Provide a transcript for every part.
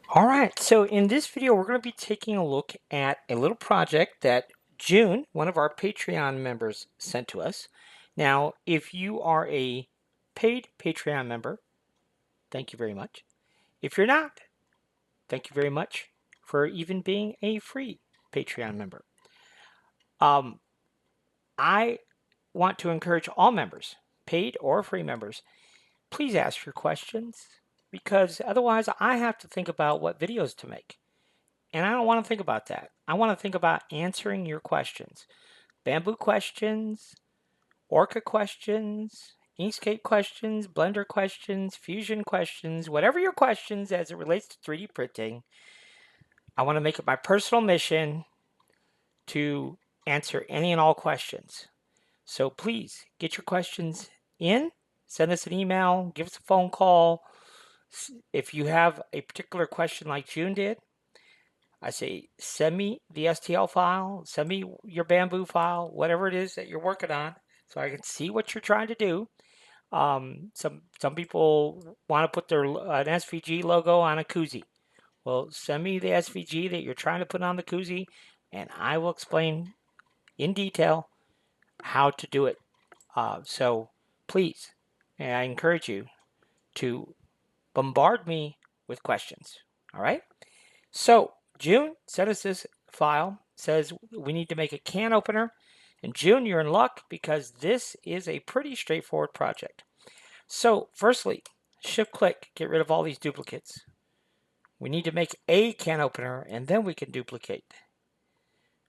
All right, so in this video, we're going to be taking a look at a little project that June, one of our Patreon members, sent to us. Now, if you are a paid Patreon member, thank you very much. If you're not, thank you very much for even being a free Patreon member. Um, I want to encourage all members, paid or free members, please ask your questions because otherwise I have to think about what videos to make. And I don't want to think about that. I want to think about answering your questions. Bamboo questions, Orca questions, Inkscape questions, Blender questions, Fusion questions, whatever your questions as it relates to 3D printing. I want to make it my personal mission to answer any and all questions. So please get your questions in, send us an email, give us a phone call. If you have a particular question like June did, I say, send me the STL file, send me your Bamboo file, whatever it is that you're working on, so I can see what you're trying to do. Some people want to put an SVG logo on a koozie. Well, send me the SVG that you're trying to put on the koozie, and I will explain in detail how to do it. So please, and I encourage you to bombard me with questions. All right? So June sent us this file, says we need to make a can opener. And June, you're in luck because this is a pretty straightforward project. So firstly, shift click, get rid of all these duplicates. We need to make a can opener and then we can duplicate.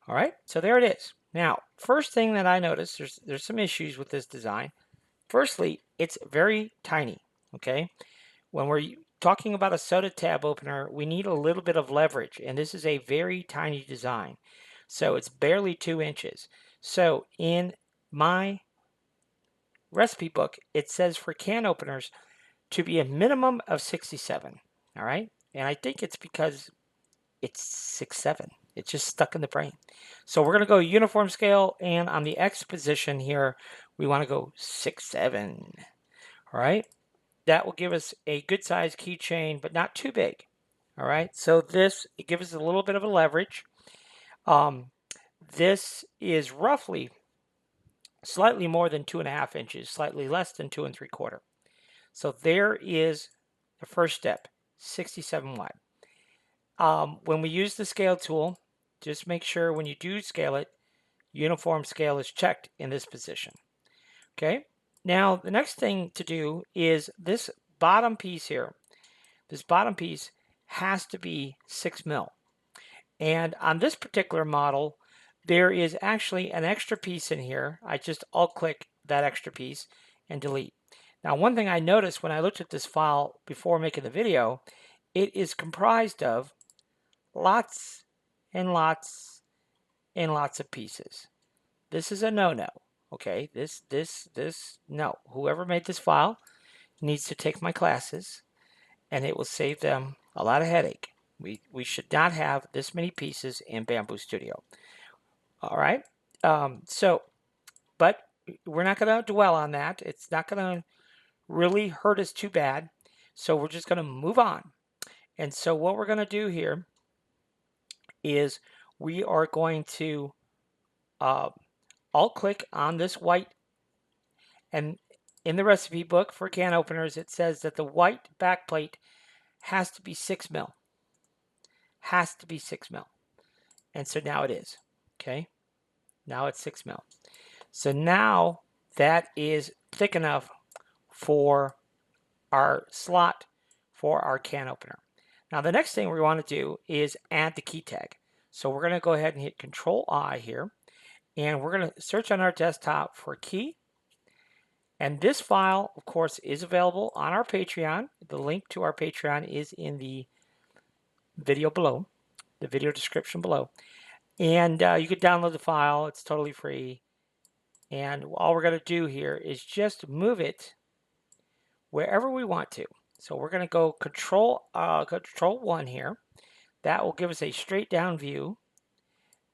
All right, so there it is. Now, first thing that I noticed, there's some issues with this design. Firstly, it's very tiny, okay? When we're talking about a soda tab opener, we need a little bit of leverage, and this is a very tiny design. So it's barely 2 inches. So in my recipe book, it says for can openers to be a minimum of 67. All right. And I think it's because it's 6'7". It's just stuck in the brain. So we're going to go uniform scale, and on the X position here, we want to go 6'7". All right. That will give us a good size keychain, but not too big. All right. So it gives us a little bit of a leverage. This is roughly slightly more than 2.5 inches, slightly less than 2 3/4. So there is the first step, 67 wide. When we use the scale tool, just make sure when you do scale it, uniform scale is checked in this position. Okay. Now the next thing to do is this bottom piece here. This bottom piece has to be 6 mil. And on this particular model, there is actually an extra piece in here. I just alt click that extra piece and delete. Now, one thing I noticed when I looked at this file before making the video, it is comprised of lots and lots and lots of pieces. This is a no-no. Okay, no. Whoever made this file needs to take my classes, and it will save them a lot of headache. We should not have this many pieces in Bamboo Studio. All right. But we're not going to dwell on that. It's not going to really hurt us too bad. So we're just going to move on. And so what we're going to do here is we are going to alt click on this white, and in the recipe book for can openers, it says that the white backplate has to be 6 mil. Has to be 6 mil. And so now it is. Okay. Now it's 6 mil. So now that is thick enough for our slot for our can opener. Now the next thing we want to do is add the key tag. So we're going to go ahead and hit Control I here, and we're going to search on our desktop for key. And this file, of course, is available on our Patreon. The link to our Patreon is in the video below, the video description below. And you can download the file. It's totally free. And all we're going to do here is just move it wherever we want to. So we're going to go Control 1 here. That will give us a straight down view.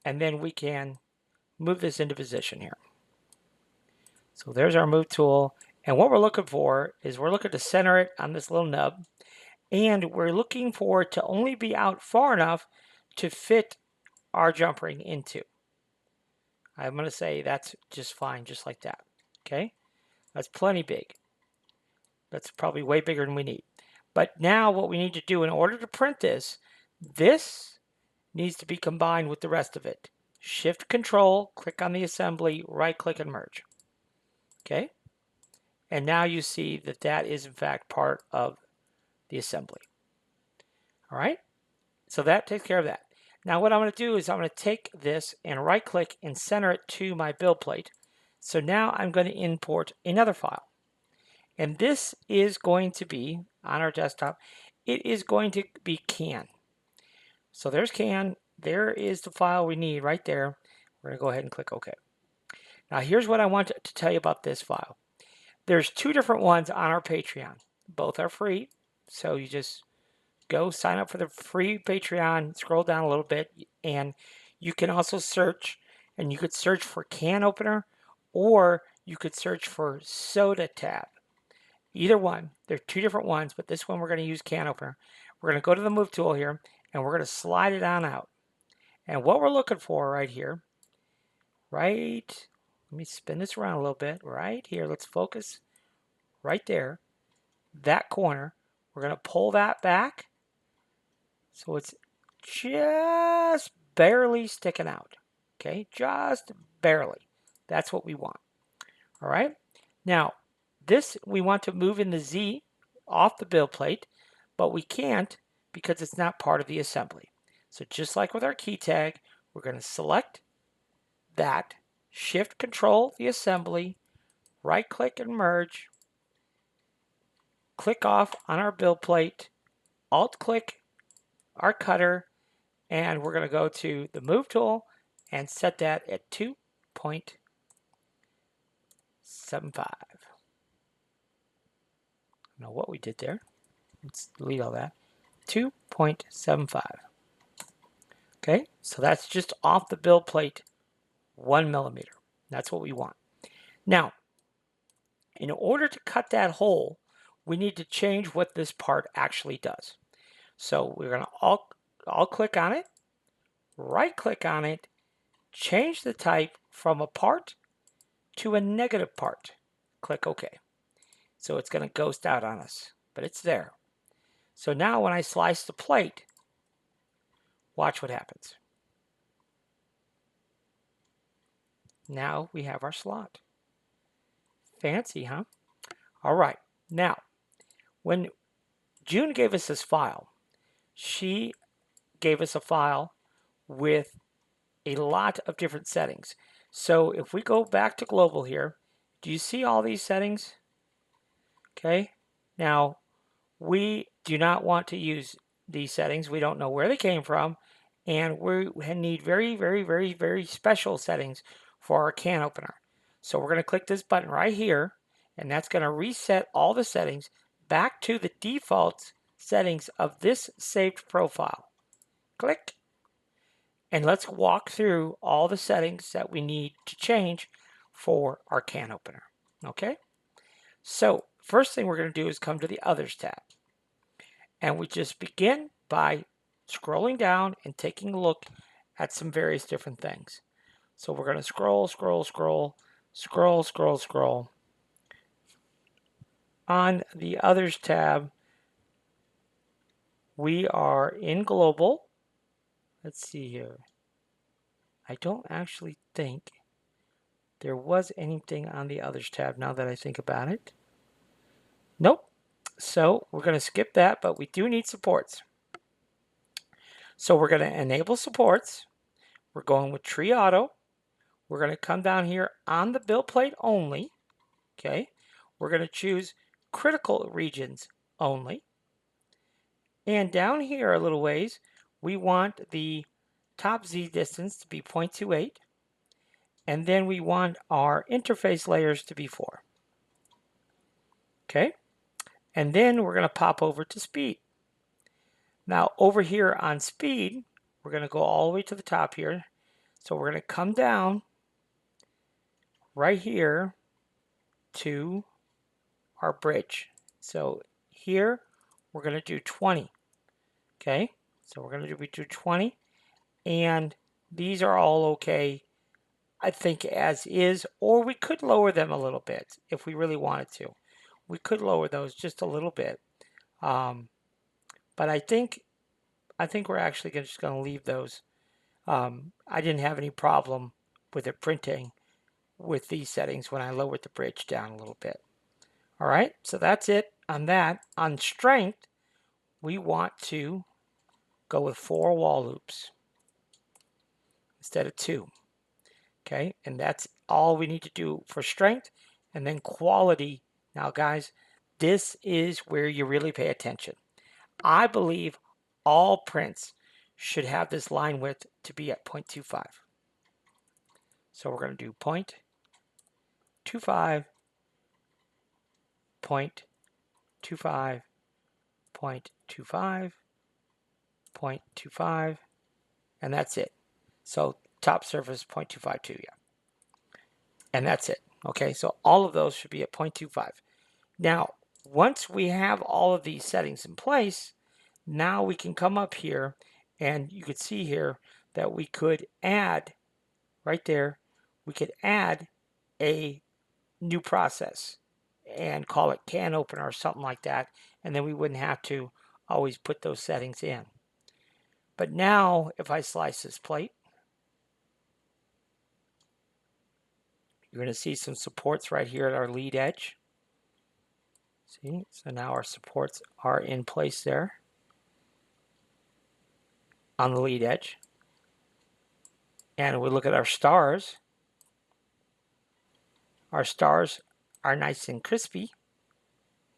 And then we can move this into position here. So there's our move tool. And what we're looking for is we're looking to center it on this little nub. and we're looking for it to only be out far enough to fit our jump ring into. I'm going to say that's just fine, just like that. Okay, that's plenty big. That's probably way bigger than we need. But now what we need to do in order to print this needs to be combined with the rest of it. Shift Control, click on the assembly, right click and merge. Okay, and now you see that that is in fact part of the assembly. All right, so that takes care of that. Now what I'm going to do is I'm going to take this and right click and center it to my build plate. So now I'm going to import another file. And this is going to be on our desktop. It is going to be CAN. So there's CAN. There is the file we need right there. We're going to go ahead and click OK. Now here's what I want to tell you about this file. There's two different ones on our Patreon. Both are free. So you just go sign up for the free Patreon, scroll down a little bit, and you can also search, and you could search for Can Opener, or you could search for Soda Tab. Either one. They're two different ones, but this one we're going to use Can Opener. We're going to go to the Move tool here, and we're going to slide it on out. And what we're looking for right here, let me spin this around a little bit, right here, let's focus right there, that corner. We're going to pull that back so it's just barely sticking out. Okay, just barely. That's what we want. All right. Now, this we want to move in the Z off the build plate, but we can't because it's not part of the assembly. So just like with our key tag, we're going to select that, Shift Control the assembly, right click and merge, click off on our build plate, Alt click our cutter, and we're going to go to the Move tool and set that at 2.75. I don't know what we did there. Let's delete all that. 2.75. Okay, so that's just off the build plate 1 millimeter. That's what we want. Now, in order to cut that hole, we need to change what this part actually does. So we're going to alt click on it, right click on it, change the type from a part to a negative part. Click OK. So it's going to ghost out on us, but it's there. So now when I slice the plate, watch what happens. Now we have our slot. Fancy, huh? All right. Now, when June gave us this file, she gave us a file with a lot of different settings. So if we go back to global here, do you see all these settings? Okay. Now, we do not want to use these settings. We don't know where they came from. And we need very, very, very, very special settings for our can opener. So we're going to click this button right here, and that's going to reset all the settings back to the default settings of this saved profile. Click. And let's walk through all the settings that we need to change for our can opener. Okay? So first thing we're going to do is come to the Others tab. And we just begin by scrolling down and taking a look at some various different things. So we're going to scroll, scroll, scroll, scroll, scroll, scroll. On the Others tab, we are in Global. Let's see here. I don't actually think there was anything on the Others tab now that I think about it. Nope. So we're going to skip that, but we do need supports. So we're going to enable supports. We're going with Tree Auto. We're going to come down here on the build plate only. Okay. We're going to choose critical regions only. And down here a little ways, we want the top Z distance to be 0.28. And then we want our interface layers to be 4. Okay. And then we're going to pop over to speed. Now over here on speed, we're going to go all the way to the top here. So we're going to come down right here to our bridge. So here we're going to do 20. Okay, so we're going to do 20, and these are all okay, I think, as is, or we could lower them a little bit if we really wanted to. We could lower those just a little bit, but I think we're actually just going to leave those. I didn't have any problem with it printing with these settings when I lowered the bridge down a little bit. All right, so that's it on that. On strength, we want to go with 4 wall loops instead of 2. Okay, and that's all we need to do for strength. And then quality. Now, guys, this is where you really pay attention. I believe all prints should have this line width to be at 0.25. So we're going to do 0.25, 0.25, 0.25, 0.25, and that's it. So top surface 0.252, yeah. And that's it. Okay, so all of those should be at 0.25. Now, once we have all of these settings in place, now we can come up here and you could see here that we could add, right there, we could add a new process and call it can opener or something like that, and then we wouldn't have to always put those settings in. But now if I slice this plate, you're going to see some supports right here at our lead edge. See, so now our supports are in place there on the lead edge. And we look at our stars. Our stars are nice and crispy.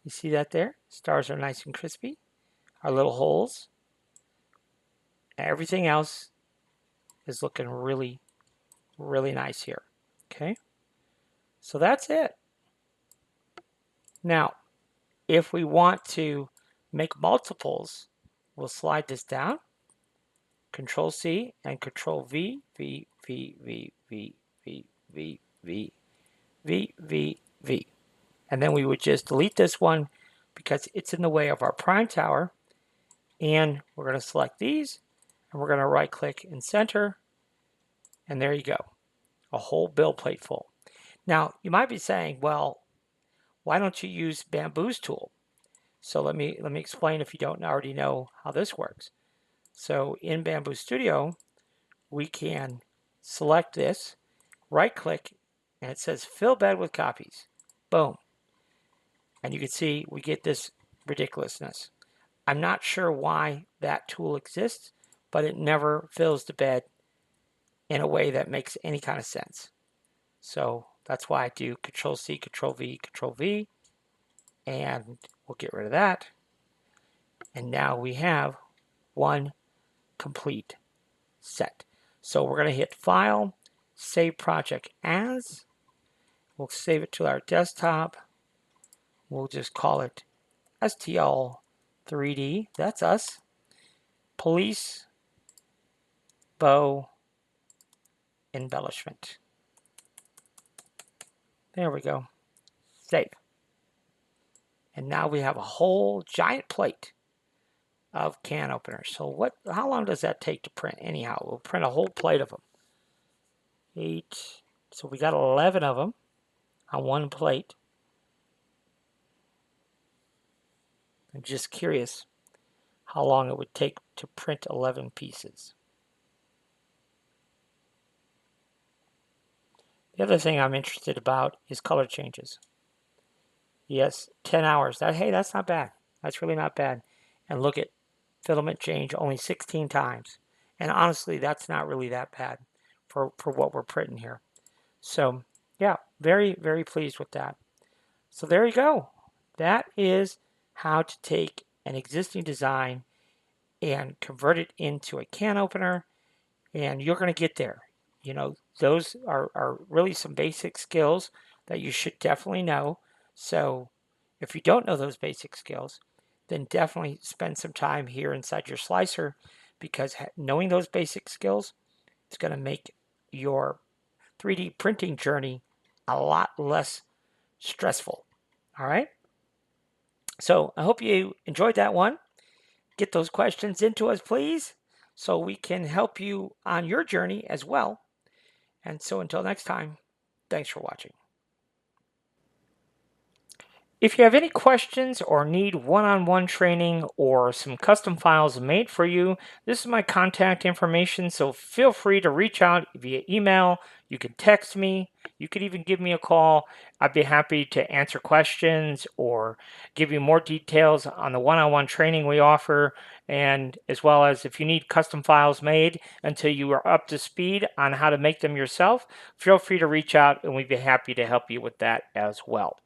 You see that there? Stars are nice and crispy. Our little holes. Everything else is looking really, really nice here. Okay? So that's it. Now, if we want to make multiples, we'll slide this down. Control C and Control V, V, V, V, V, V, V, V, V, V, V. And then we would just delete this one because it's in the way of our prime tower. And we're going to select these and we're going to right click and center. And there you go. A whole build plate full. Now, you might be saying, well, why don't you use Bamboo's tool? So let me explain if you don't already know how this works. So in Bamboo Studio, we can select this, right click, and it says fill bed with copies. Boom. And you can see we get this ridiculousness. I'm not sure why that tool exists, but it never fills the bed in a way that makes any kind of sense. So that's why I do Control C, Control V, Control V, and we'll get rid of that. And now we have one complete set. So we're going to hit File, Save Project As. We'll save it to our desktop. We'll just call it STL 3D. That's us. Police bow embellishment. There we go. Save. And now we have a whole giant plate of can openers. So how long does that take to print anyhow? We'll print a whole plate of them. 8. So we got 11 of them on one plate. I'm just curious how long it would take to print 11 pieces. The other thing I'm interested about is color changes. Yes, 10 hours. Hey, that's not bad. That's really not bad. And look at filament change only 16 times. And honestly, that's not really that bad for what we're printing here. So, yeah, very, very pleased with that. So there you go. That is how to take an existing design and convert it into a can opener, and you're going to get there. You know, those are really some basic skills that you should definitely know. So if you don't know those basic skills, then definitely spend some time here inside your slicer, because knowing those basic skills is going to make your 3D printing journey a lot less stressful. All right? So I hope you enjoyed that one. Get those questions into us, please, so we can help you on your journey as well. And so until next time, thanks for watching. If you have any questions or need one-on-one training or some custom files made for you, this is my contact information, so feel free to reach out via email. You can text me. You could even give me a call. I'd be happy to answer questions or give you more details on the one-on-one training we offer, and as well as if you need custom files made until you are up to speed on how to make them yourself, feel free to reach out and we'd be happy to help you with that as well.